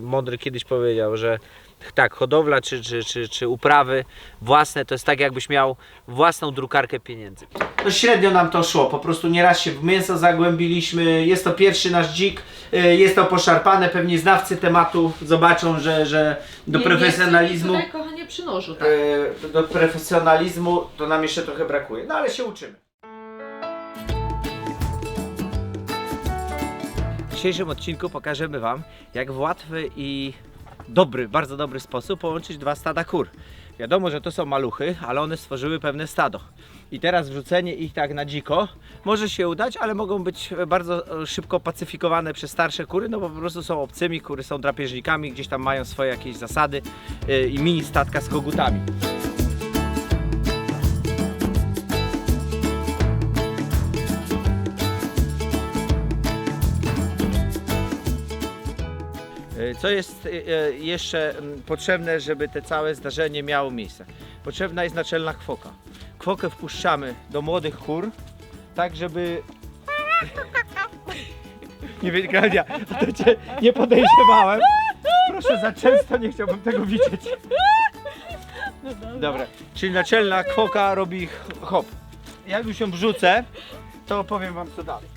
Mądry kiedyś powiedział, że tak, hodowla czy uprawy własne to jest tak, jakbyś miał własną drukarkę pieniędzy. No średnio nam to szło, po prostu nieraz się w mięso zagłębiliśmy, jest to pierwszy nasz dzik, jest to poszarpane, pewnie znawcy tematu zobaczą, że do profesjonalizmu, tutaj, kochanie, przy nożu, tak. do profesjonalizmu to nam jeszcze trochę brakuje, no ale się uczymy. W dzisiejszym odcinku pokażemy Wam, jak w łatwy i dobry, bardzo dobry sposób połączyć dwa stada kur. Wiadomo, że to są maluchy, ale one stworzyły pewne stado. I teraz wrzucenie ich tak na dziko może się udać, ale mogą być bardzo szybko pacyfikowane przez starsze kury, no bo po prostu są obcymi, kury są drapieżnikami, gdzieś tam mają swoje jakieś zasady i mini stadka z kogutami. Co jest jeszcze potrzebne, żeby te całe zdarzenie miało miejsce? Potrzebna jest naczelna kwoka. Kwokę wpuszczamy do młodych kur, tak żeby... Nie wiem, Klaudia, to cię nie podejrzewałem. Proszę, za często nie chciałbym tego widzieć. Dobra, czyli naczelna kwoka robi hop. Jak już ją wrzucę, to opowiem Wam co dalej.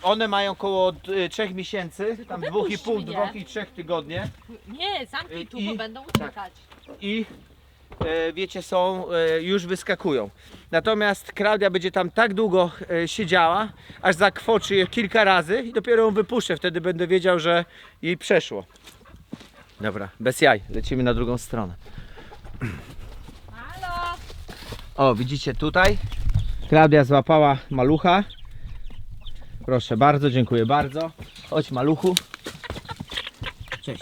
One mają około 3 miesięcy, tam 2,5, 2,3 tygodnie Nie, zamknij tu, I- bo będą uciekać. i wiecie, są, już wyskakują. Natomiast Klaudia będzie tam tak długo siedziała, aż zakwoczy je kilka razy i dopiero ją wypuszczę, wtedy będę wiedział, że jej przeszło. Dobra, bez jaj, lecimy na drugą stronę. Halo! O, widzicie tutaj? Klaudia złapała malucha. Proszę bardzo, dziękuję bardzo. Chodź, maluchu. Cześć.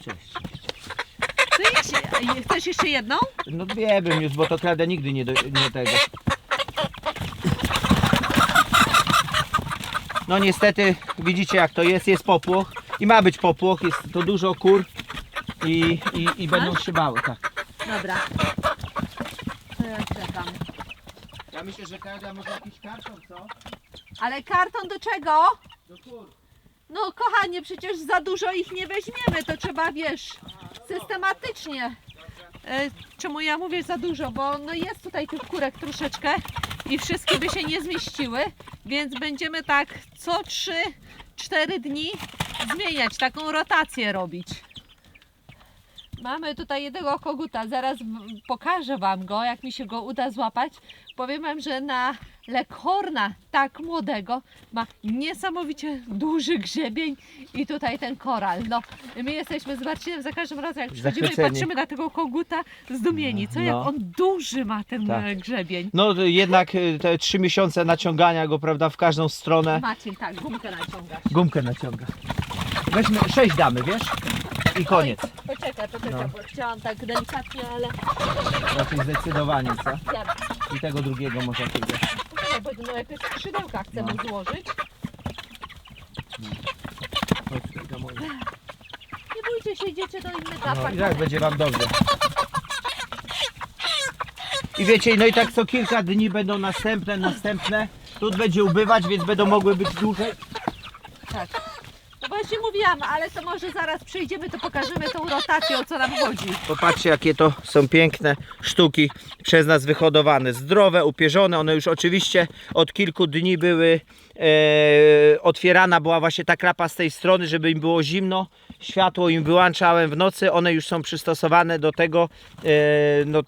Cześć. Chcesz jeszcze jedną? No dwie bym już, bo to Klaudia nigdy nie tego. No niestety, widzicie jak to jest popłoch. I ma być popłoch, jest to dużo kur. I będą się bały, tak. Dobra. To ja czekam. Ja myślę, że Klaudia może jakiś karton, co? Ale karton do czego? Do kur. No kochanie, przecież za dużo ich nie weźmiemy, to trzeba, wiesz, systematycznie. Czemu ja mówię za dużo? Bo no jest tutaj tych kurek troszeczkę i wszystkie by się nie zmieściły, więc będziemy tak co 3-4 dni zmieniać, taką rotację robić. Mamy tutaj jednego koguta, zaraz pokażę Wam go, jak mi się go uda złapać. Powiem Wam, że na Leghorna tak młodego ma niesamowicie duży grzebień i tutaj ten koral. No, my jesteśmy z Marcinem za każdym razem, jak przychodzimy i Zachwyceni. patrzymy na tego koguta, zdumieni. Co jak No. on duży ma ten Tak. grzebień. No to jednak te 3 miesiące naciągania go, prawda, w każdą stronę. Marcin, tak, gumkę naciągasz. Gumkę naciąga. Weźmy 6 damy, wiesz? I koniec. Poczekaj, No. bo chciałam tak delikatnie, ale Raczej zdecydowanie, co? ja I tego drugiego może pójdę. poczekaj, bo no jakieś skrzydełka chcę mu złożyć. Chodź tutaj do mojej. Nie bójcie się, idziecie do innego No i apartamentu. tak będzie Wam dobrze. I wiecie, no i tak co kilka dni będą następne. Tu będzie ubywać, więc będą mogły być dłużej. Tak. No właśnie mówiłam, ale to może zaraz przyjdziemy, to pokażemy tą rotację, o co nam chodzi. Popatrzcie, jakie to są piękne sztuki przez nas wyhodowane. Zdrowe, upierzone. One już oczywiście od kilku dni były otwierana była właśnie ta klapa z tej strony, żeby im było zimno. Światło im wyłączałem w nocy. One już są przystosowane do tego. No,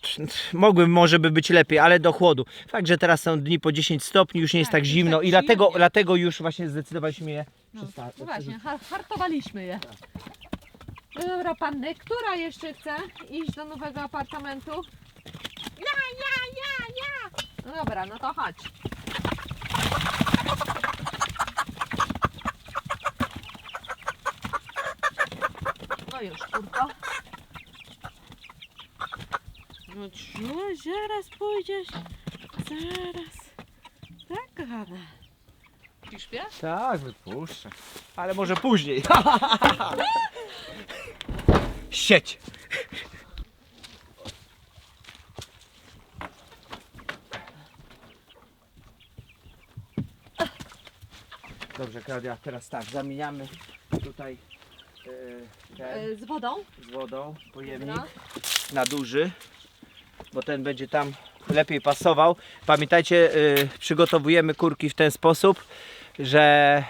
mogły może by być lepiej, ale do chłodu. Fakt, że teraz są dni po 10 stopni, już nie jest Tak, tak już zimno tak i przyjemnie. dlatego już właśnie zdecydowaliśmy je przestawić. No właśnie, hartowaliśmy je. No dobra, panny, która jeszcze chce iść do nowego apartamentu? Ja! No dobra, no to chodź. No już, kurko. No co, zaraz pójdziesz? Zaraz. Tak, gada. Ci śpię? Tak, wypuszczę. Ale może później. Sieć. Dobrze, Klaudia, teraz tak, zamieniamy tutaj ten Z wodą? z wodą pojemnik Dobra. na duży, bo ten będzie tam lepiej pasował. Pamiętajcie, przygotowujemy kurki w ten sposób, że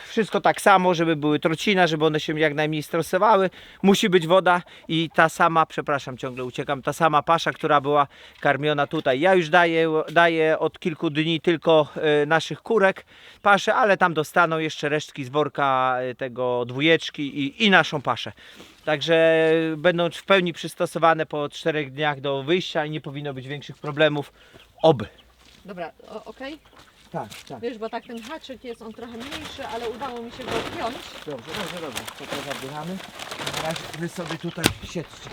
wszystko tak samo, żeby były trocina, żeby one się jak najmniej stresowały. Musi być woda i ta sama, przepraszam, ciągle uciekam, ta sama pasza, która była karmiona tutaj. Ja już daję od kilku dni tylko naszych kurek paszę, ale tam dostaną jeszcze resztki z worka tego dwójeczki i naszą paszę. Także będą w pełni przystosowane po 4 dniach do wyjścia i nie powinno być większych problemów. Oby. Dobra, okej. Tak, tak. Wiesz, bo tak ten haczyk jest, on trochę mniejszy, ale udało mi się go wpiąć. Dobrze. To teraz oddychamy. Na razie wy sobie tutaj siedźcie.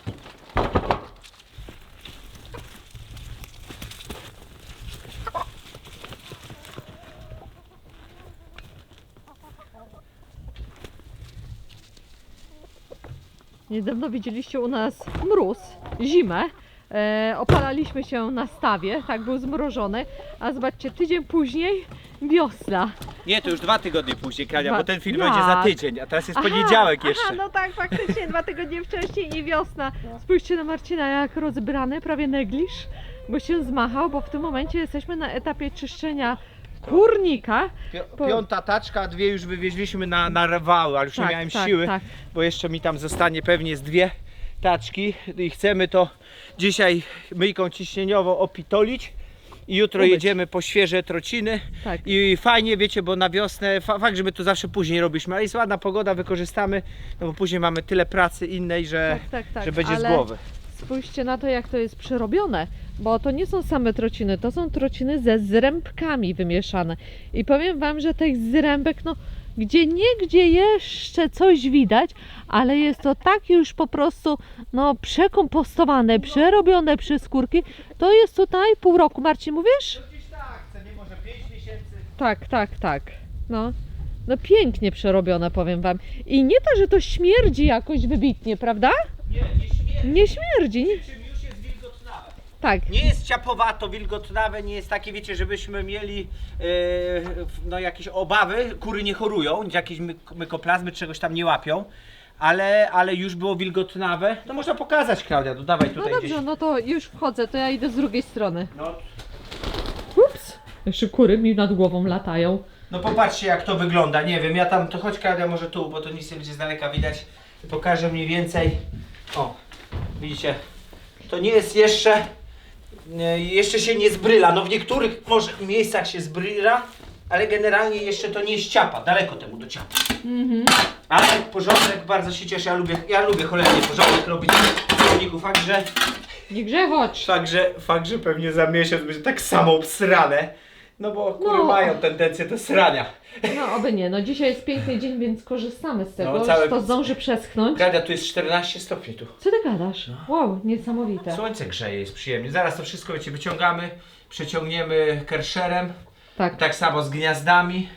Niedawno widzieliście u nas mróz, zimę. Opalaliśmy się na stawie, tak był zmrożony, a zobaczcie, tydzień później wiosna. Nie, to już 2 tygodnie później, Klaudia, Dwa- bo ten film jak? będzie za tydzień, a teraz jest poniedziałek jeszcze. Aha, no tak, faktycznie 2 tygodnie wcześniej i wiosna. Spójrzcie na Marcina, jak rozbrany, prawie negliż, bo się zmachał, bo w tym momencie jesteśmy na etapie czyszczenia kurnika. Piąta taczka, 2 już wywieźliśmy na rywały, ale już nie miałem siły, tak. bo jeszcze mi tam zostanie pewnie z 2 taczki i chcemy to dzisiaj myjką ciśnieniową opitolić i jutro Umyć. jedziemy po świeże trociny. Tak. I fajnie, wiecie, bo na wiosnę, fakt, że my to zawsze później robiliśmy, ale jest ładna pogoda, wykorzystamy, no bo później mamy tyle pracy innej, że będzie ale z głowy. Spójrzcie na to, jak to jest przerobione, bo to nie są same trociny, to są trociny ze zrębkami wymieszane. I powiem Wam, że tych zrębek, no gdzie jeszcze coś widać, ale jest to tak już po prostu przekompostowane, przerobione przez kurki. To jest tutaj pół roku. Marcin, mówisz? Gdzieś tak, nie może 5 miesięcy. Tak. No pięknie przerobione, powiem Wam. I nie to, że to śmierdzi jakoś wybitnie, prawda? Nie śmierdzi. Nie śmierdzi. Czym już jest wilgotnawe. Tak. Nie jest ciapowato, wilgotnawe, nie jest takie, wiecie, żebyśmy mieli jakieś obawy, kury nie chorują, jakieś mykoplazmy, czegoś tam nie łapią, ale już było wilgotnawe. To można pokazać, Klaudia, dodawaj No tutaj dobrze, gdzieś. no to już wchodzę, to ja idę z drugiej strony. No, Ups! Jeszcze kury mi nad głową latają. no popatrzcie, jak to wygląda, nie wiem, ja tam, to chodź, Klaudia, może tu, bo to nic nie będzie z daleka widać, pokażę mniej więcej. O, widzicie, to nie jest jeszcze się nie zbryla, no w niektórych może miejscach się zbryla, ale generalnie jeszcze to nie jest ciapa, daleko temu do ciapa. Ale porządek, bardzo się cieszę, ja lubię cholernie porządek robić w rolniku, Nie grzechocz! fakt, że pewnie za miesiąc będzie tak samo obsrane, no bo kury No. mają tendencję do srania. No oby nie, no dzisiaj jest piękny dzień, więc korzystamy z tego, No, że całe- to zdąży przeschnąć. Klaudia, tu jest 14 stopni tu. Co ty gadasz? Wow, niesamowite. Słońce grzeje, jest przyjemnie. Zaraz to wszystko, wiecie, wyciągamy, przeciągniemy kerszerem, Tak, tak samo z gniazdami.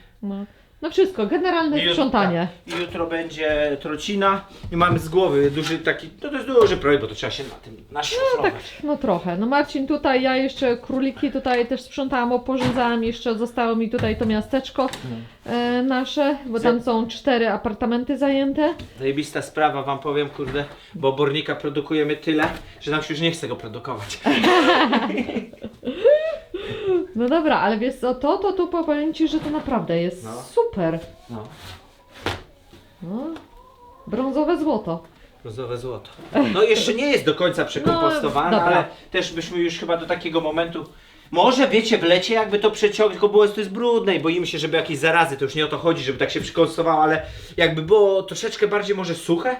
no wszystko, generalne sprzątanie. I jutro będzie trocina i mamy z głowy duży taki, to jest duży projekt, bo to trzeba się na tym naszorować. No trochę. No Marcin tutaj, ja jeszcze króliki tutaj też sprzątałam, oporządzałam, jeszcze zostało mi tutaj to miasteczko nasze, bo tam są 4 apartamenty zajęte. Zajebista sprawa, wam powiem, kurde, bo obornika produkujemy tyle, że nam się już nie chce go produkować. No dobra, ale wiesz co, to powiem Ci, że to naprawdę jest No. super. No, No. Brązowe złoto. brązowe złoto. No jeszcze nie jest do końca przekompostowane, No, dobra. ale też byśmy już chyba do takiego momentu. Może wiecie, w lecie jakby to przeciągnąć, tylko było to jest brudne i boimy się, żeby jakieś zarazy, to już nie o to chodzi, żeby tak się przekompostowało, ale jakby było troszeczkę bardziej może suche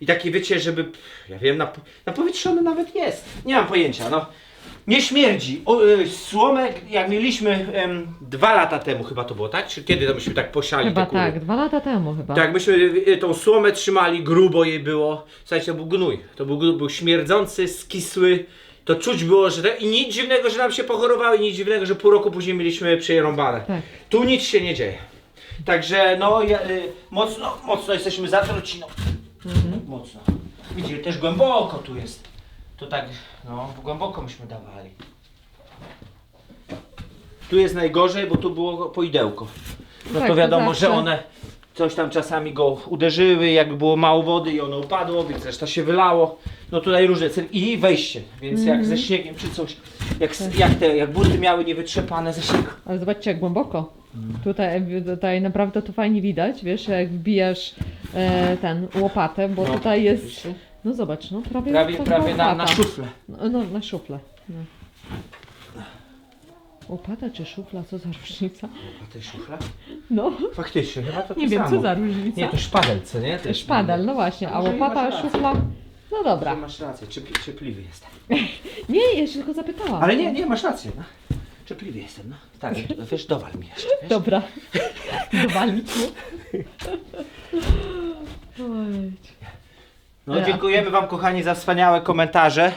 i takie wiecie, żeby, ja wiem, napowietrzone nawet jest. Nie mam pojęcia, no. Nie śmierdzi. Słomę, jak mieliśmy 2 lata temu chyba to było, tak? Czy kiedy to myśmy tak posiali Chyba te kury? tak, 2 lata temu chyba. Tak, myśmy tą słomę trzymali, grubo jej było. Słuchajcie, to był gnój. To był śmierdzący, skisły, to czuć było, że i nic dziwnego, że nam się pochorowały, nic dziwnego, że pół roku później mieliśmy przerąbane. Tak. Tu nic się nie dzieje. Także no mocno jesteśmy za trociną. Mocno. Widzicie, też głęboko tu jest. To tak, no głęboko myśmy dawali. Tu jest najgorzej, bo tu było poidełko. No Tak, to to wiadomo, zawsze. że one coś tam czasami go uderzyły, jakby było mało wody i ono upadło, więc reszta się wylało. No tutaj różne ceny i wejście, więc jak ze śniegiem czy coś, jak buty miały niewytrzepane ze śniegu. Ale zobaczcie jak głęboko. Tutaj naprawdę to fajnie widać, wiesz, jak wbijasz ten łopatę, bo No. tutaj jest, no zobacz, no prawie Prawie na łopata. szuflę. No na szuflę. No. Łopata czy szufla, co za różnica? A to jest szufla? No, Faktycznie, chyba to nie wiem co za różnica. Nie, to szpadel, co nie? To jest Szpadel, no właśnie, a Może i łopata, masz rację. szufla, no dobra. Masz rację, czepliwy jestem. Nie, ja się tylko zapytałam. Ale nie, masz rację, no. Czepliwy jestem, no. Tak, wiesz, dowal mi jeszcze, wiesz? Dobra, dowalić mu. Oj. No, dziękujemy Wam, kochani, za wspaniałe komentarze.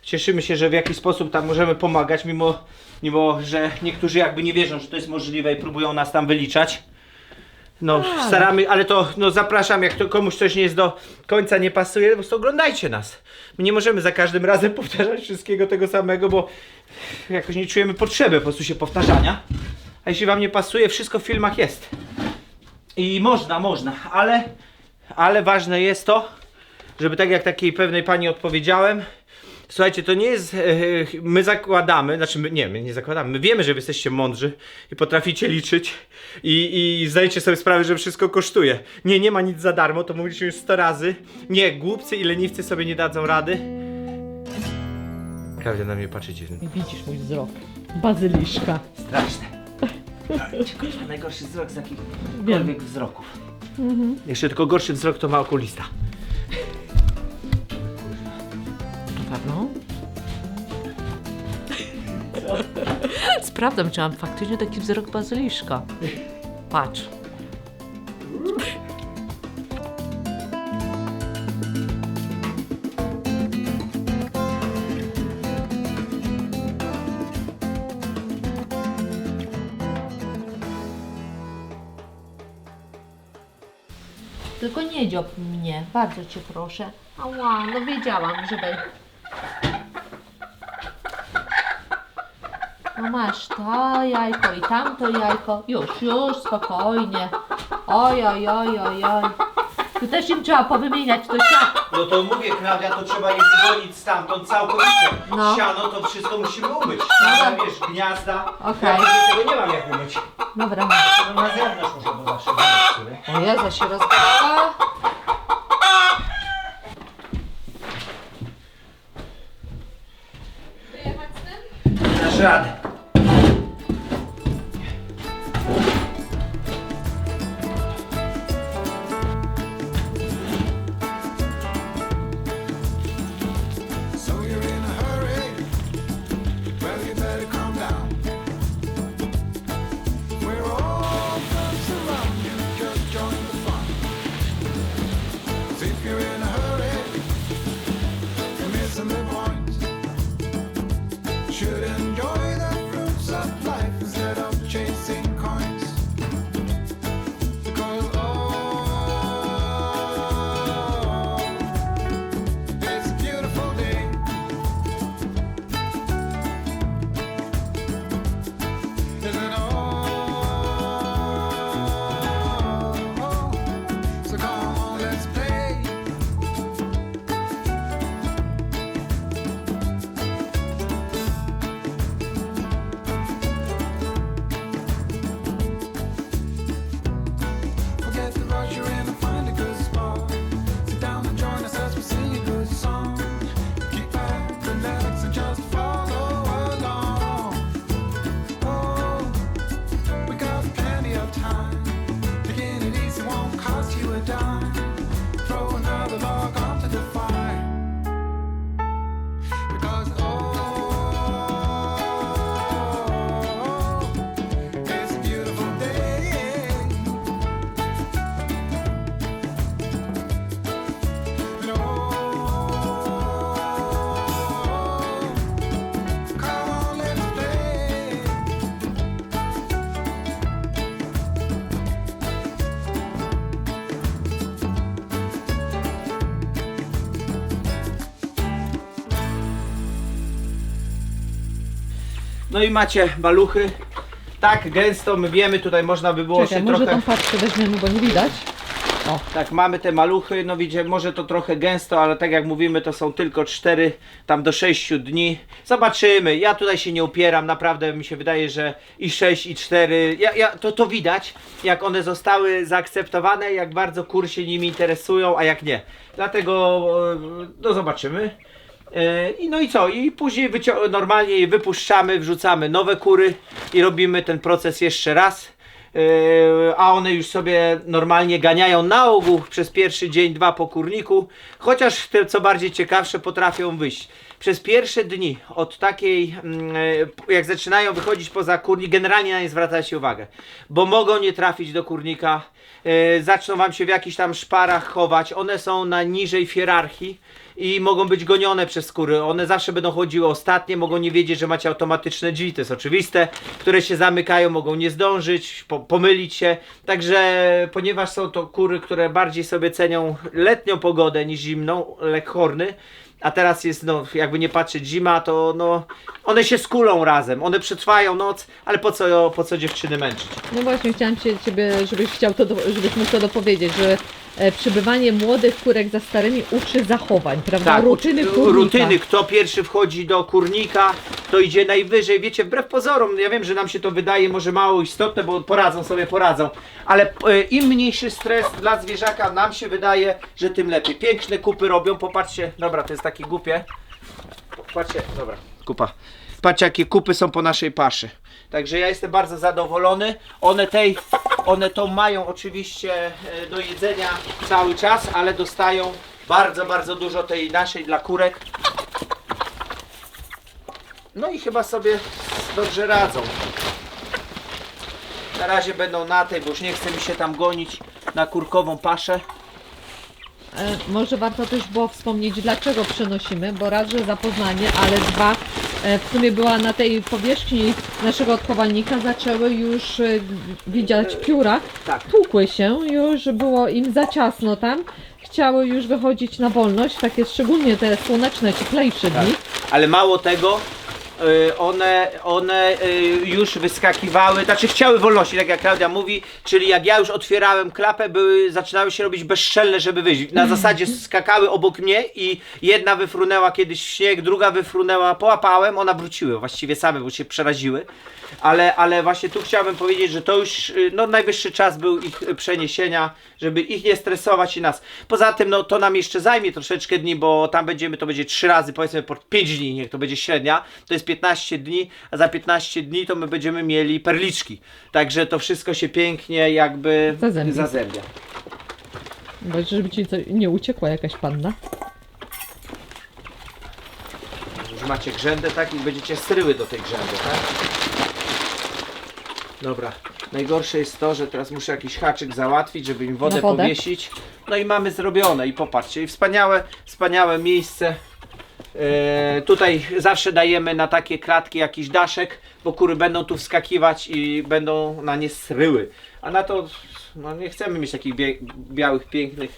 Cieszymy się, że w jakiś sposób tam możemy pomagać, mimo że niektórzy jakby nie wierzą, że to jest możliwe i próbują nas tam wyliczać. No, Tak. staramy, ale to no, zapraszam, jak to komuś coś nie jest do końca nie pasuje, po prostu oglądajcie nas. My nie możemy za każdym razem powtarzać wszystkiego tego samego, bo jakoś nie czujemy potrzeby po prostu się powtarzania. A jeśli Wam nie pasuje, wszystko w filmach jest. I można, ale ważne jest to, żeby tak jak takiej pewnej pani odpowiedziałem, słuchajcie, to nie jest, my zakładamy, znaczy my nie zakładamy, my wiemy, że wy jesteście mądrzy i potraficie liczyć i zdajecie sobie sprawę, że wszystko kosztuje. Nie ma nic za darmo, to mówiliśmy już 100 razy. Nie, głupcy i leniwcy sobie nie dadzą rady. Klaudia na mnie patrzy dziwnie. I widzisz mój wzrok. Bazyliszka. Straszne. Najgorszy wzrok z jakichkolwiek wzroków. Jeszcze tylko gorszy wzrok to ma okulista. Pewno? Sprawdzam, czy mam faktycznie taki wzrok bazyliszka. Patrz. Tylko nie dziób mnie, bardzo cię proszę. Ała, no wiedziałam, że będzie. No masz to jajko i tamto jajko. Już, spokojnie. Oj. Tu też im trzeba powymieniać to siano. No to mówię, Klaudia, to trzeba je zwolnić stamtąd całkowicie. No. Siano to wszystko musimy umyć. No Ale dobra. wiesz, gniazda. Okej. Ja tego nie mam jak umyć. Dobra. No na zewnątrz muszę było zawsze umyć sobie. O Jezu, się rozgadała. Dasz radę. So you're in a hurry? Well, you better calm down. We're all friends around you, just join the fun. 'Cause if you're in a hurry, you're missing the point. Should enjoy the fruits of life instead of chasing coins. Because it's a beautiful day. Isn't all? So come on, let's play. No i macie maluchy. Tak gęsto, my wiemy, tutaj można by było Czekaj, się może trochę... tą paczkę weźmiemy, bo nie widać. O, Tak, mamy te maluchy, no widzicie, może to trochę gęsto, ale tak jak mówimy, to są tylko 4 tam do 6 dni. Zobaczymy, ja tutaj się nie upieram, naprawdę mi się wydaje, że i 6 i 4, to widać, jak one zostały zaakceptowane, jak bardzo kury się nimi interesują, a jak nie. Dlatego, no zobaczymy. I no i co? I później normalnie je wypuszczamy, wrzucamy nowe kury i robimy ten proces jeszcze raz. A one już sobie normalnie ganiają na ogół przez pierwszy dzień, 2 po kurniku, chociaż te, co bardziej ciekawsze, potrafią wyjść. Przez pierwsze dni od takiej, jak zaczynają wychodzić poza kurnik, generalnie na nie zwracajcie uwagę, bo mogą nie trafić do kurnika, zaczną wam się w jakichś tam szparach chować, one są na niżej w hierarchii i mogą być gonione przez kury. One zawsze będą chodziły ostatnie, mogą nie wiedzieć, że macie automatyczne drzwi, to jest oczywiste, które się zamykają, mogą nie zdążyć, pomylić się. Także, ponieważ są to kury, które bardziej sobie cenią letnią pogodę niż zimną, leghorny, a teraz jest, no, jakby nie patrzeć, zima, to no, one się skulą razem, one przetrwają noc, ale po co dziewczyny męczyć? no właśnie chciałam ciebie, żebyś mógł to dopowiedzieć, że przybywanie młodych kurek za starymi uczy zachowań, prawda? Tak, Rutyny kurnika. rutyny, kto pierwszy wchodzi do kurnika, to idzie najwyżej. Wiecie, wbrew pozorom, ja wiem, że nam się to wydaje może mało istotne, bo poradzą, ale im mniejszy stres dla zwierzaka nam się wydaje, że tym lepiej. Piękne kupy robią, popatrzcie, dobra, to jest takie głupie. Patrzcie, dobra, kupa. Patrzcie, jakie kupy są po naszej paszy. Także ja jestem bardzo zadowolony. One to mają oczywiście do jedzenia cały czas, ale dostają bardzo, bardzo dużo tej naszej dla kurek. No i chyba sobie dobrze radzą. Na razie będą na tej, bo już nie chce mi się tam gonić na kurkową paszę. Może warto też było wspomnieć, dlaczego przenosimy, bo raz, że zapoznanie, ale dwa, w sumie była na tej powierzchni naszego odchowalnika, zaczęły już widziać pióra, Tak. tłukły się, już było im za ciasno tam, chciały już wychodzić na wolność, takie szczególnie te słoneczne, cieplejsze dni. Ale mało tego, one już wyskakiwały, znaczy chciały wolności, tak jak Klaudia mówi, czyli jak ja już otwierałem klapę, zaczynały się robić bezczelne, żeby wyjść. Na zasadzie skakały obok mnie i jedna wyfrunęła kiedyś w śnieg, druga wyfrunęła, połapałem, ona wróciły, właściwie same, bo się przeraziły. Ale właśnie tu chciałbym powiedzieć, że to już no, najwyższy czas był ich przeniesienia, żeby ich nie stresować i nas. Poza tym no, to nam jeszcze zajmie troszeczkę dni, bo tam to będzie 3 razy, powiedzmy po 5 dni, niech to będzie średnia, to jest 15 dni, a za 15 dni to my będziemy mieli perliczki. Także to wszystko się pięknie jakby zazębia. Bo żeby ci nie uciekła jakaś panna. Już macie grzędę tak i będziecie stryły do tej grzędy, tak? Dobra, najgorsze jest to, że teraz muszę jakiś haczyk załatwić, żeby im wodę powiesić. No i mamy zrobione i popatrzcie, i wspaniałe miejsce. Tutaj zawsze dajemy na takie kratki jakiś daszek, bo kury będą tu wskakiwać i będą na nie sryły. A na to no nie chcemy mieć takich białych, pięknych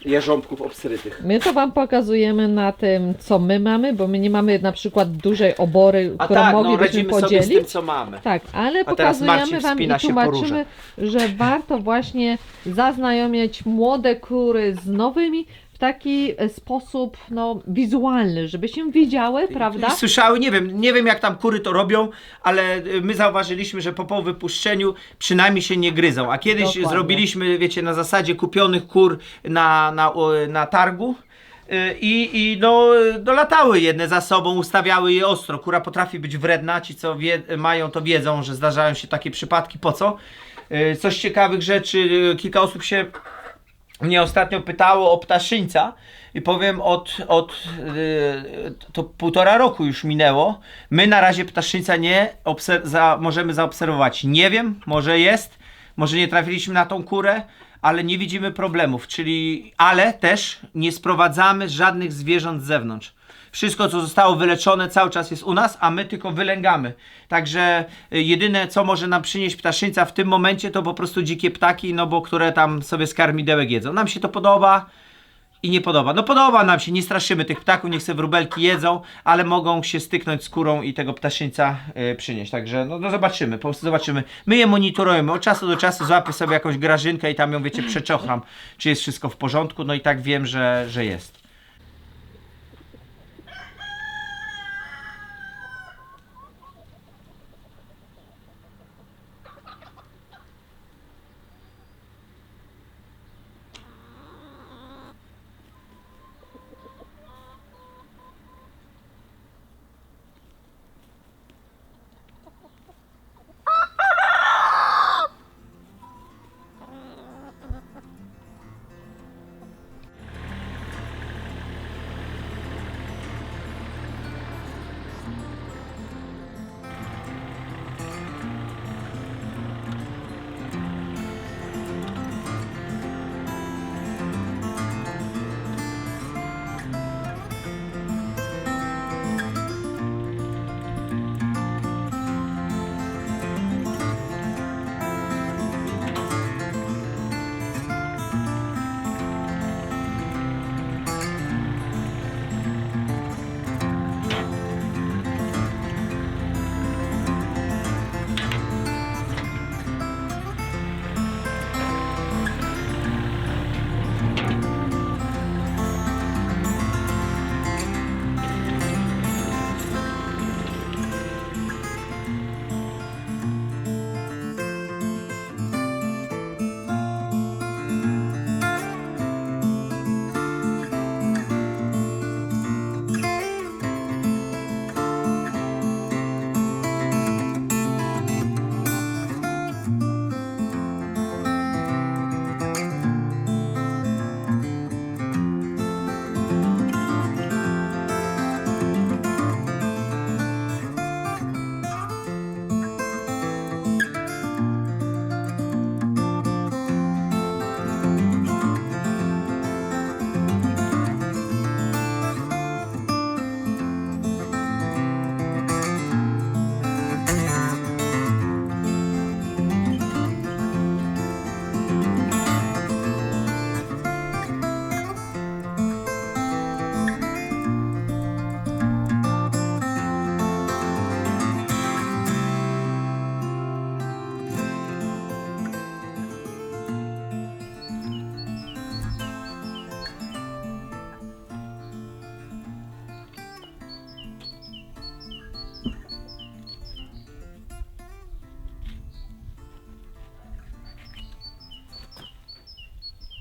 jarząbków obsrytych. My to wam pokazujemy na tym, co my mamy, bo my nie mamy na przykład dużej obory, którą moglibyśmy radzimy podzielić. sobie z tym, co mamy. Tak, ale A teraz pokazujemy Marcin wam i wspina się po tłumaczymy, że warto właśnie zaznajomiać młode kury z nowymi w taki sposób no, wizualny, żeby się widziały, prawda? I słyszały, nie wiem jak tam kury to robią, ale my zauważyliśmy, że po wypuszczeniu przynajmniej się nie gryzą. A kiedyś Dokładnie. zrobiliśmy, wiecie, na zasadzie kupionych kur na targu. I no, dolatały jedne za sobą, ustawiały je ostro. Kura potrafi być wredna, ci co mają to wiedzą, że zdarzają się takie przypadki, po co? Coś ciekawych rzeczy, kilka osób się mnie ostatnio pytało o ptaszyńca i powiem to 1,5 roku już minęło. My na razie ptaszyńca nie możemy zaobserwować. Nie wiem, może jest, może nie trafiliśmy na tą kurę, ale nie widzimy problemów, ale też nie sprowadzamy żadnych zwierząt z zewnątrz. Wszystko, co zostało wyleczone, cały czas jest u nas, a my tylko wylęgamy. Także jedyne, co może nam przynieść ptaszyńca w tym momencie, to po prostu dzikie ptaki, no bo które tam sobie z karmidełek jedzą. Nam się to podoba i nie podoba. No podoba nam się, nie straszymy tych ptaków, niech sobie wróbelki jedzą, ale mogą się styknąć skórą i tego ptaszyńca przynieść. Także no zobaczymy, po prostu zobaczymy. My je monitorujemy, od czasu do czasu złapię sobie jakąś grażynkę i tam ją, wiecie, przeczochram, czy jest wszystko w porządku, no i tak wiem, że jest.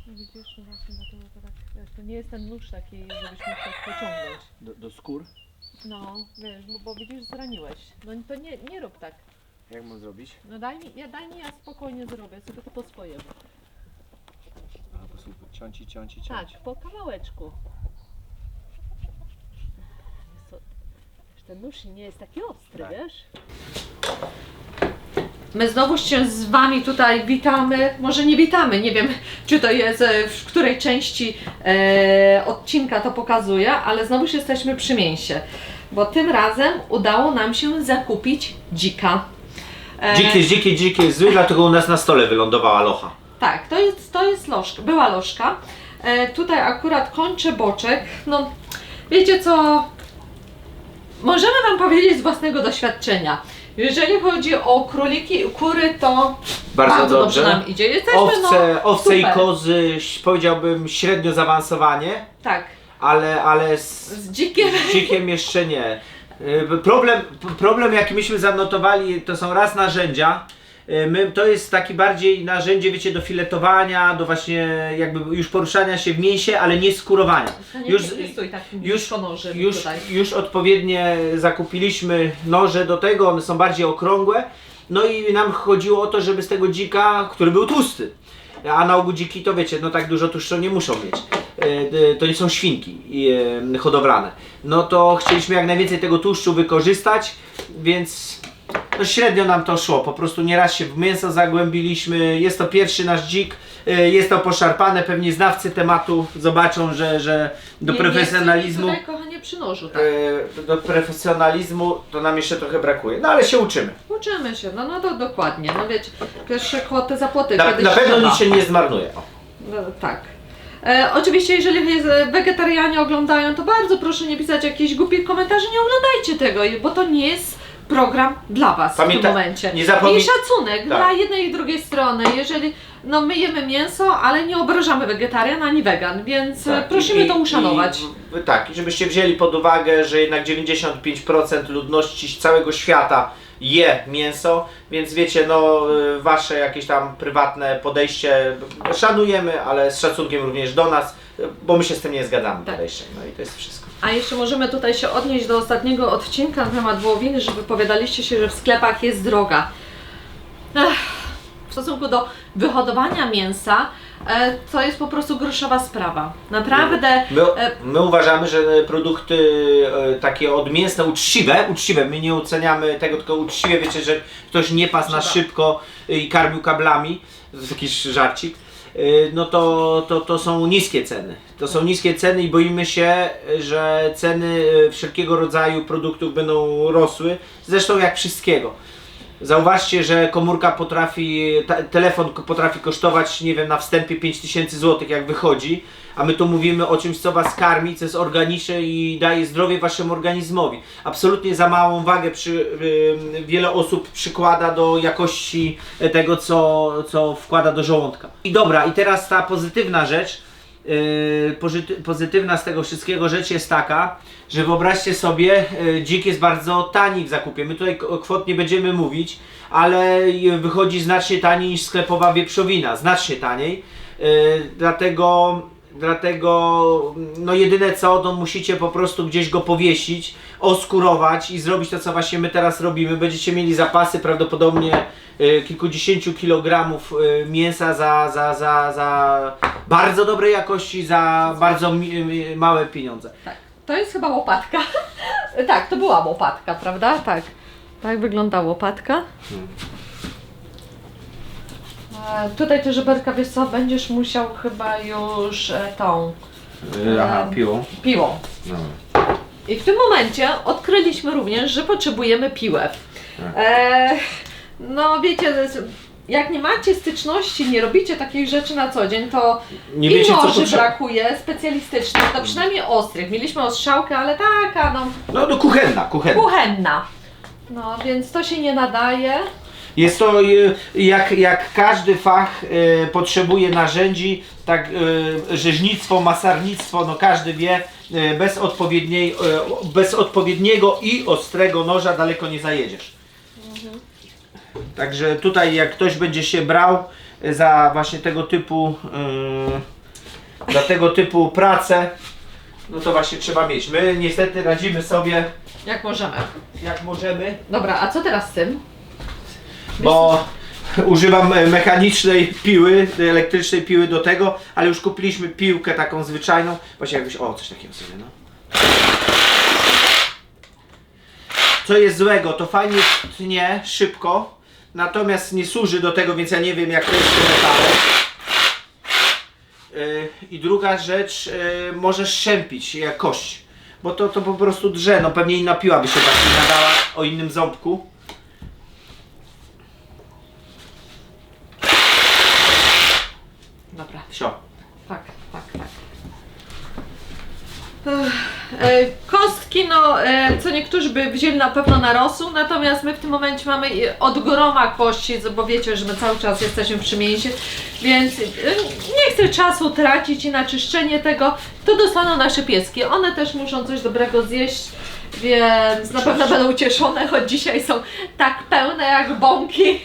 Widzisz, no właśnie dlatego to tak, wiesz, to nie jest ten nóż taki, żebyś mógł tak pociągnąć. Do skór? No, wiesz, bo widzisz, zraniłeś. No to nie rób tak. Jak mam zrobić? No daj mi, ja spokojnie zrobię, sobie to po swojemu. A, po prostu ciąć. Tak, po kawałeczku. Ten nóż nie jest taki ostry, Tak. wiesz? My znowu się z Wami tutaj witamy, może nie witamy, nie wiem czy to jest, w której części odcinka to pokazuje, ale znowu jesteśmy przy mięsie, bo tym razem udało nam się zakupić dzika. Dziki jest zły, dlatego u nas na stole wylądowała locha. Tak, to jest lożka, była lożka. Tutaj akurat kończę boczek, no wiecie co, możemy Wam powiedzieć z własnego doświadczenia. Jeżeli chodzi o króliki i kury, to bardzo dobrze nam idzie. Jesteśmy, Owce i super. kozy, powiedziałbym średnio zaawansowanie, Tak, ale z dzikiem. z dzikiem jeszcze nie. Problem jaki myśmy zanotowali, to są raz narzędzia. To jest taki bardziej narzędzie, wiecie, do filetowania, do właśnie jakby już poruszania się w mięsie, ale nie skurowania. Już odpowiednie zakupiliśmy noże do tego, one są bardziej okrągłe. No i nam chodziło o to, żeby z tego dzika, który był tłusty, a na ogół dziki to wiecie, no tak dużo tłuszczu nie muszą mieć. To nie są świnki hodowlane. No to chcieliśmy jak najwięcej tego tłuszczu wykorzystać, więc no średnio nam to szło, po prostu nieraz się w mięso zagłębiliśmy, jest to pierwszy nasz dzik, jest to poszarpane, pewnie znawcy tematu zobaczą, że do profesjonalizmu, Tutaj, kochanie, przy nożu, tak. do profesjonalizmu to nam jeszcze trochę brakuje, no ale się uczymy. Uczymy się, no to dokładnie, no wiecie, pierwsze kłoty za płoty. Na pewno nic się nie zmarnuje. No, tak. Oczywiście, jeżeli wegetarianie oglądają, to bardzo proszę nie pisać jakichś głupich komentarzy, nie oglądajcie tego, bo to nie jest program dla Was w tym momencie. nie I zapomnij... szacunek Tak. dla jednej i drugiej strony. Jeżeli my jemy mięso, ale nie obrażamy wegetarian ani wegan, więc prosimy to uszanować. Tak, i żebyście wzięli pod uwagę, że jednak 95% ludności całego świata je mięso, więc wiecie, wasze jakieś tam prywatne podejście szanujemy, ale z szacunkiem również do nas, bo my się z tym nie zgadzamy podejściem. No i to jest wszystko. A jeszcze możemy tutaj się odnieść do ostatniego odcinka na temat wołowiny, że wypowiadaliście się, że w sklepach jest droga. W stosunku do wyhodowania mięsa, to jest po prostu groszowa sprawa. Naprawdę. My uważamy, że produkty takie odmięsne, uczciwe, my nie oceniamy tego, tylko uczciwie, wiecie, że ktoś nie pasł na szybko i karmił kablami, to jest jakiś żarcik, no to są niskie ceny. To są niskie ceny i boimy się, że ceny wszelkiego rodzaju produktów będą rosły, zresztą jak wszystkiego. Zauważcie, że komórka telefon potrafi kosztować, nie wiem, na wstępie 5000 zł jak wychodzi, a my tu mówimy o czymś, co Was karmi, co jest organiczne i daje zdrowie Waszemu organizmowi. Absolutnie za małą wagę wiele osób przykłada do jakości tego, co wkłada do żołądka. I dobra, i teraz ta pozytywna rzecz, pozytywna z tego wszystkiego rzecz jest taka, że wyobraźcie sobie, dzik jest bardzo tani w zakupie. My tutaj o kwot nie będziemy mówić, ale wychodzi znacznie taniej niż sklepowa wieprzowina, znacznie taniej. Dlatego no jedyne co, to musicie po prostu gdzieś go powiesić, oskurować i zrobić to, co właśnie my teraz robimy. Będziecie mieli zapasy prawdopodobnie kilkudziesięciu kilogramów mięsa za bardzo dobrej jakości, za bardzo małe pieniądze. Tak, to jest chyba łopatka. Tak, to była łopatka, prawda? Tak. Tak wygląda łopatka. Tutaj te żeberka, wiesz co, będziesz musiał chyba już tą piłą. No. I w tym momencie odkryliśmy również, że potrzebujemy piłę. No wiecie, jak nie macie styczności, nie robicie takich rzeczy na co dzień, to nie i wiecie, noży brakuje specjalistycznych, to przynajmniej ostrych. Mieliśmy ostrzałkę, ale taka no kuchenna. No więc to się nie nadaje. Jest to, jak każdy fach potrzebuje narzędzi, tak rzeźnictwo, masarnictwo, no każdy wie, bez odpowiedniego i ostrego noża daleko nie zajedziesz. Także tutaj jak ktoś będzie się brał za właśnie tego typu pracę, no to właśnie trzeba mieć. My niestety radzimy sobie Jak możemy. jak możemy. Dobra, a co teraz z tym? Bo używam mechanicznej piły, elektrycznej piły do tego, ale już kupiliśmy piłkę taką zwyczajną. Właśnie jakbyś, coś takiego sobie, no. Co jest złego, to fajnie tnie szybko, natomiast nie służy do tego, więc ja nie wiem jak to jest z tym metalem. I druga rzecz, możesz szczępić jak kość, bo to po prostu drze, no pewnie inna piła by się bardziej nadała o innym ząbku. Dobra. Wsio. Tak. Kostki, co niektórzy by wzięli na pewno na rosół, natomiast my w tym momencie mamy od groma kości, bo wiecie, że my cały czas jesteśmy przy mięsie, więc nie chcę czasu tracić i na czyszczenie tego, to dostaną nasze pieski. One też muszą coś dobrego zjeść, więc na pewno będą ucieszone, choć dzisiaj są tak pełne jak bąki.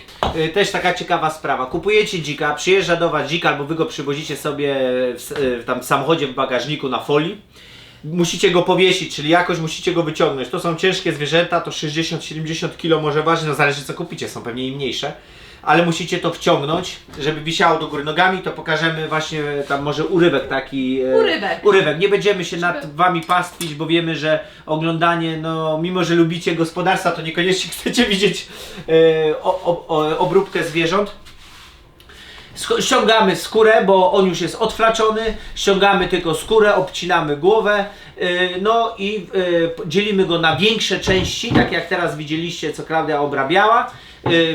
Też taka ciekawa sprawa. Kupujecie dzika, przyjeżdża do Was dzik, albo Wy go przywozicie sobie w samochodzie w bagażniku na folii. Musicie go powiesić, czyli jakoś musicie go wyciągnąć. To są ciężkie zwierzęta, to 60-70 kg może ważyć, no zależy co kupicie, są pewnie i mniejsze. Ale musicie to wciągnąć, żeby wisiało do góry nogami, to pokażemy właśnie tam może urywek taki. Urywek. Nie będziemy się nad Wami pastwić, bo wiemy, że oglądanie, no mimo że lubicie gospodarstwa, to niekoniecznie chcecie widzieć obróbkę zwierząt. Ściągamy skórę, bo on już jest odflaczony, ściągamy tylko skórę, obcinamy głowę, no i dzielimy go na większe części, tak jak teraz widzieliście, co Klaudia obrabiała.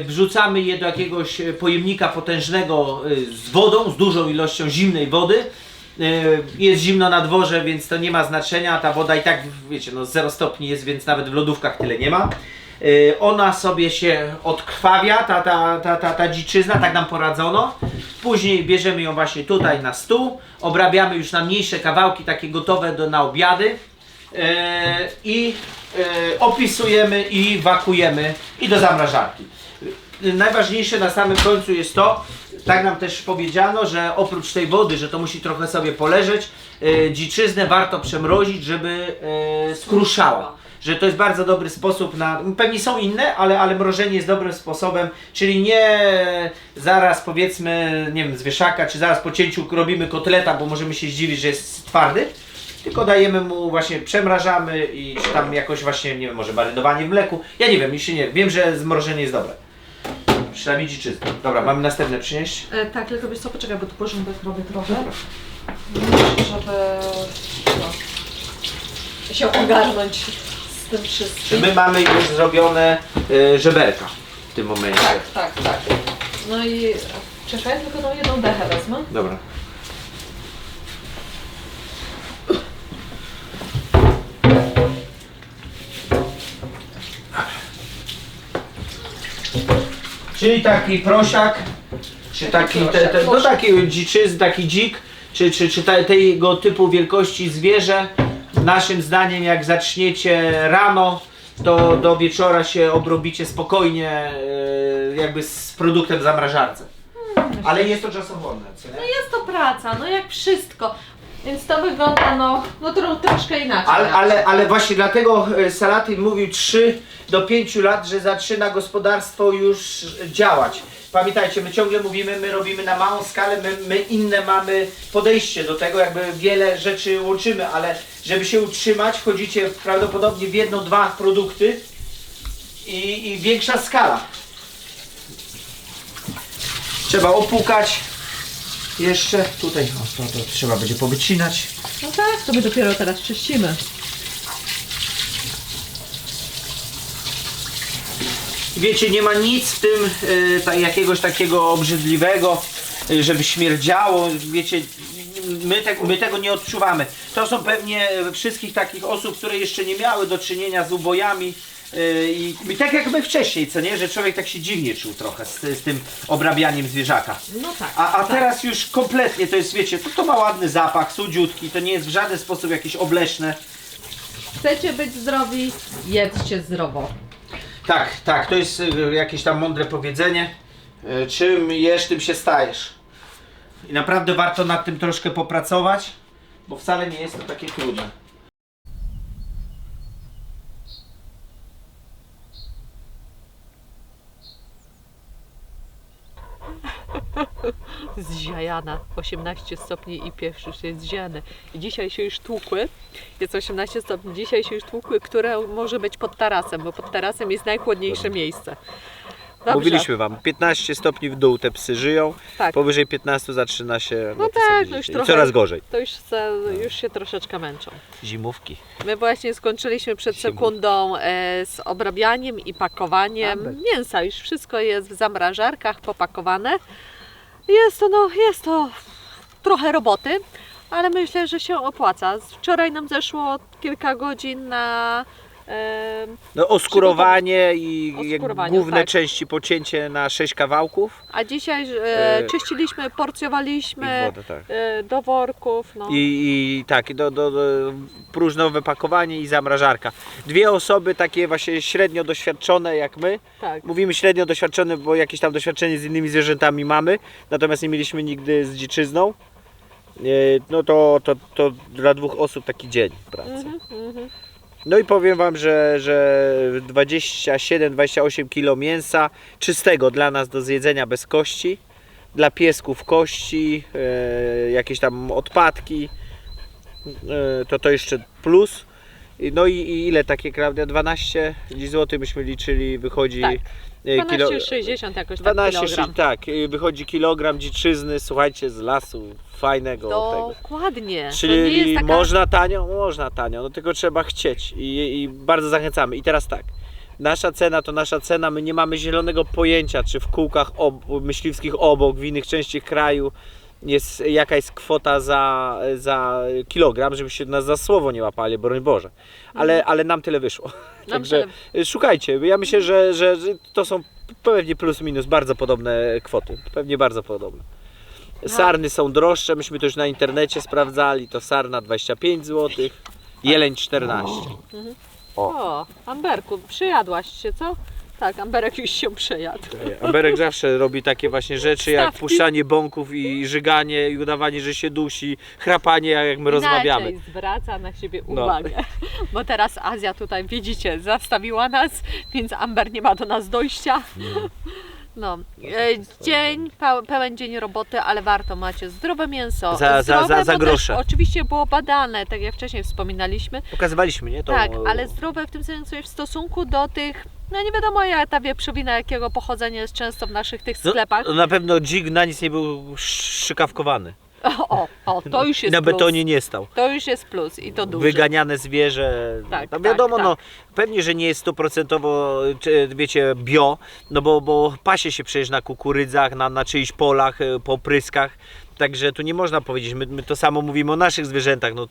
Wrzucamy je do jakiegoś pojemnika potężnego z wodą, z dużą ilością zimnej wody Jest zimno na dworze, więc to nie ma znaczenia. Ta woda i tak, wiecie, no 0 stopni jest, więc nawet w lodówkach tyle nie ma. Ona sobie się odkrwawia, ta dziczyzna, tak nam poradzono. Później bierzemy ją właśnie tutaj na stół, obrabiamy już na mniejsze kawałki, takie gotowe na obiady i opisujemy i wakujemy i do zamrażarki. Najważniejsze na samym końcu jest to, tak nam też powiedziano, że oprócz tej wody, że to musi trochę sobie poleżeć, dziczyznę warto przemrozić, żeby skruszała. Że to jest bardzo dobry sposób na... Pewnie są inne, ale mrożenie jest dobrym sposobem, czyli nie zaraz powiedzmy, nie wiem, z wieszaka, czy zaraz po cięciu robimy kotleta, bo możemy się zdziwić, że jest twardy, tylko dajemy mu właśnie, przemrażamy i czy tam jakoś właśnie, nie wiem, może marynowanie w mleku. Ja nie wiem, jeśli nie wiem, że zmrożenie jest dobre. Przynajmniej dziczyzny. Dobra, mamy następne przynieść. Tak, tylko wiesz co, poczekaj, bo tu porządek robię trochę. Żeby się ogarnąć z tym Czy wszystkim. my mamy już zrobione żeberka w tym momencie? Tak. No i czekaj, tylko tą jedną dechę wezmę. Dobra. Czyli taki prosiak, czy taki, no taki dziczyzn, taki dzik, czy tego typu wielkości zwierzę, naszym zdaniem jak zaczniecie rano, to do wieczora się obrobicie spokojnie jakby z produktem w zamrażarce. Ale jest to czasochłonne, co nie? No jest to praca, no jak wszystko. Więc to wygląda troszkę inaczej. Ale właśnie dlatego Salatin mówił 3 do 5 lat, że zaczyna gospodarstwo już działać. Pamiętajcie, my ciągle mówimy, my robimy na małą skalę, my inne mamy podejście do tego, jakby wiele rzeczy łączymy, ale żeby się utrzymać, wchodzicie prawdopodobnie w 1-2 produkty i większa skala. Trzeba opłukać. Jeszcze tutaj, o, to trzeba będzie powycinać. No tak, to my dopiero teraz czyścimy. Wiecie, nie ma nic w tym jakiegoś takiego obrzydliwego, żeby śmierdziało. Wiecie, my tego nie odczuwamy. To są pewnie wszystkich takich osób, które jeszcze nie miały do czynienia z ubojami. I tak jak my wcześniej, co nie? Że człowiek tak się dziwnie czuł trochę z tym obrabianiem zwierzaka. No tak. A teraz już kompletnie to jest, wiecie, to ma ładny zapach, słodziutki, to nie jest w żaden sposób jakieś obleśne. Chcecie być zdrowi, jedzcie zdrowo. Tak, to jest jakieś tam mądre powiedzenie. Czym jesz, tym się stajesz. I naprawdę warto nad tym troszkę popracować, bo wcale nie jest to takie trudne. Zziajana, 18 stopni i pierwszy już jest zziany. I dzisiaj się już tłukły, jest 18 stopni, dzisiaj się już tłukły, które może być pod tarasem, bo pod tarasem jest najchłodniejsze miejsce. Dobrze. Mówiliśmy wam, 15 stopni w dół te psy żyją, Tak. powyżej 15 zaczyna się No tak, no już trochę, coraz gorzej. To już się troszeczkę męczą. Zimówki. My właśnie skończyliśmy przed sekundą z obrabianiem i pakowaniem mięsa. Już wszystko jest w zamrażarkach popakowane. Jest to trochę roboty, ale myślę, że się opłaca. Wczoraj nam zeszło kilka godzin na No oskurowanie i Oskurowanie, główne tak. części pocięcie na 6 kawałków. a dzisiaj czyściliśmy, porcjowaliśmy I wodę, tak. do worków. No. I tak, do próżnowe pakowanie i zamrażarka. 2 osoby takie właśnie średnio doświadczone jak my. Tak. Mówimy średnio doświadczone, bo jakieś tam doświadczenie z innymi zwierzętami mamy, natomiast nie mieliśmy nigdy z dziczyzną. No to dla 2 osób taki dzień pracy. No i powiem wam, że 27-28 kg mięsa czystego dla nas do zjedzenia bez kości, dla piesków kości, jakieś tam odpadki, to jeszcze plus. No i ile takie, Klaudia? 12 zł myśmy liczyli, wychodzi Tak. kilo, 12,60 jakoś 12, tak kilogram. tak, wychodzi kilogram dziczyzny, słuchajcie, z lasu, fajnego tego. Dokładnie. To nie Czyli jest taka... można tanio, no tylko trzeba chcieć i bardzo zachęcamy. I teraz tak, nasza cena to nasza cena, my nie mamy zielonego pojęcia, czy w kółkach myśliwskich obok, w innych częściach kraju jaka jest kwota za kilogram, żebyście nas za słowo nie łapali, broń Boże. Ale nam tyle wyszło. Także szukajcie. Ja myślę, że to są pewnie plus minus bardzo podobne kwoty. Pewnie bardzo podobne. Sarny są droższe, myśmy to już na internecie sprawdzali. To sarna 25 zł, jeleń 14. O, Amberku, przejadłaś się, co? Tak, Amberek już się przejadł. Amberek zawsze robi takie właśnie rzeczy jak Stawki. puszczanie bąków i żyganie i udawanie, że się dusi, chrapanie jak my rozmawiamy. Inaczej zwraca na siebie No. uwagę. Bo teraz Azja tutaj, widzicie, zastawiła nas, więc Amber nie ma do nas dojścia. No, dzień, pełen dzień roboty, ale warto, macie zdrowe mięso. Za zdrowe, bo grosze. też oczywiście było badane, tak jak wcześniej wspominaliśmy. Pokazywaliśmy, nie? To, Tak, ale zdrowe w tym sensie w stosunku do tych, no nie wiadomo jak ta wieprzowina, jakiego pochodzenia jest często w naszych tych sklepach. No, na pewno dzik na nic nie był szykawkowany. To już jest Na plus. betonie nie stał. To już jest plus i to duży. Wyganiane zwierzę. Tak, no wiadomo, tak, no pewnie, że nie jest 100% czy, wiecie, bio, no bo pasie się przecież na kukurydzach, na czyichś polach, po pryskach. Także tu nie można powiedzieć, my to samo mówimy o naszych zwierzętach, no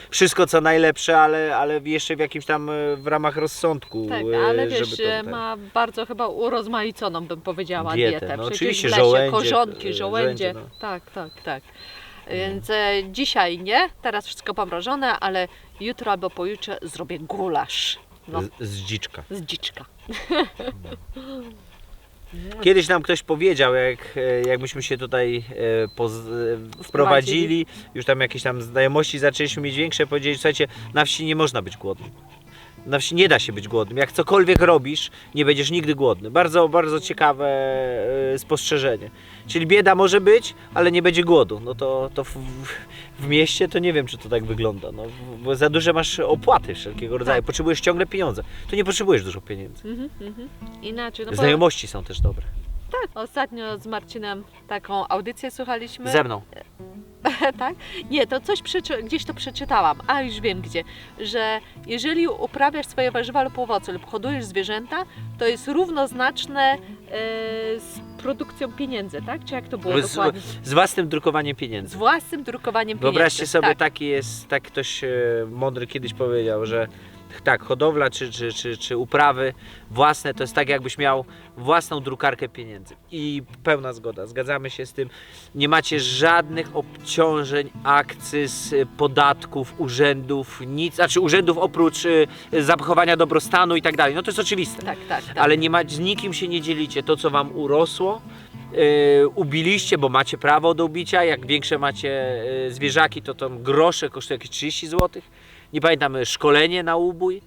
wszystko co najlepsze, ale jeszcze w jakimś tam w ramach rozsądku. Tak, ale wiesz, żeby to, ma bardzo chyba urozmaiconą, bym powiedziała, Dietę. dietę. No Przecież oczywiście w lesie żołędzie, korzonki, żołędzie. no. Tak. Więc dzisiaj nie, teraz wszystko pomrożone, ale jutro albo pojutrze zrobię gulasz. No, Z dziczka. z dziczka. Kiedyś nam ktoś powiedział, jak myśmy się tutaj wprowadzili, już tam jakieś tam znajomości zaczęliśmy mieć większe, powiedzieli, słuchajcie, na wsi nie można być głodnym. Na wsi nie da się być głodnym. Jak cokolwiek robisz, nie będziesz nigdy głodny. Bardzo, bardzo ciekawe spostrzeżenie. Czyli bieda może być, ale nie będzie głodu. No to w mieście to nie wiem, czy to tak wygląda. No, bo za duże masz opłaty wszelkiego rodzaju. Tak. Potrzebujesz ciągle pieniądze. Tu nie potrzebujesz dużo pieniędzy. Inaczej, no bo Znajomości są też dobre. tak, ostatnio z Marcinem taką audycję słuchaliśmy. Ze mną. Tak? Nie, to coś gdzieś to przeczytałam, a już wiem gdzie, że jeżeli uprawiasz swoje warzywa lub owoce lub hodujesz zwierzęta, to jest równoznaczne z produkcją pieniędzy, tak? Czy jak to było dokładnie? Z własnym drukowaniem Z pieniędzy. własnym drukowaniem Wyobraźcie pieniędzy. sobie, tak. taki jest, tak ktoś mądry kiedyś powiedział, że tak, hodowla czy uprawy własne to jest tak, jakbyś miał własną drukarkę pieniędzy. I pełna zgoda, zgadzamy się z tym. Nie macie żadnych obciążeń, akcyz, podatków, urzędów, nic, znaczy urzędów oprócz zachowania dobrostanu i tak dalej. No to jest oczywiste. Tak. Ale nie z nikim się nie dzielicie. To, co wam urosło, ubiliście, bo macie prawo do ubicia. Jak większe macie zwierzaki, to tam grosze kosztuje jakieś 30 zł. Nie pamiętam, szkolenie na ubój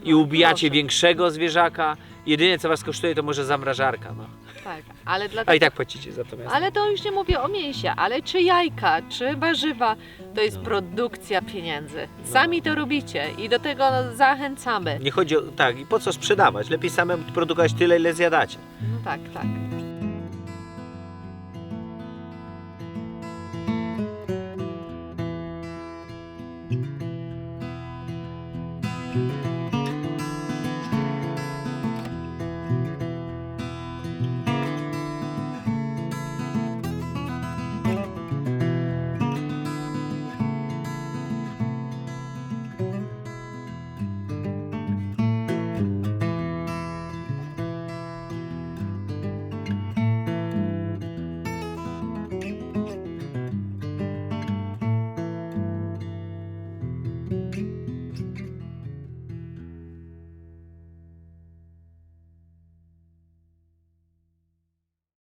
i ubijacie proszę. większego zwierzaka. Jedyne co was kosztuje to może zamrażarka. No. Tak, ale A dlatego... i tak płacicie za to miasto. Ale to już nie mówię o mięsie, ale czy jajka, czy warzywa, to jest produkcja pieniędzy. Sami to robicie i do tego zachęcamy. Nie chodzi o tak, i po co sprzedawać? Lepiej samemu produkować tyle, ile zjadacie. No tak.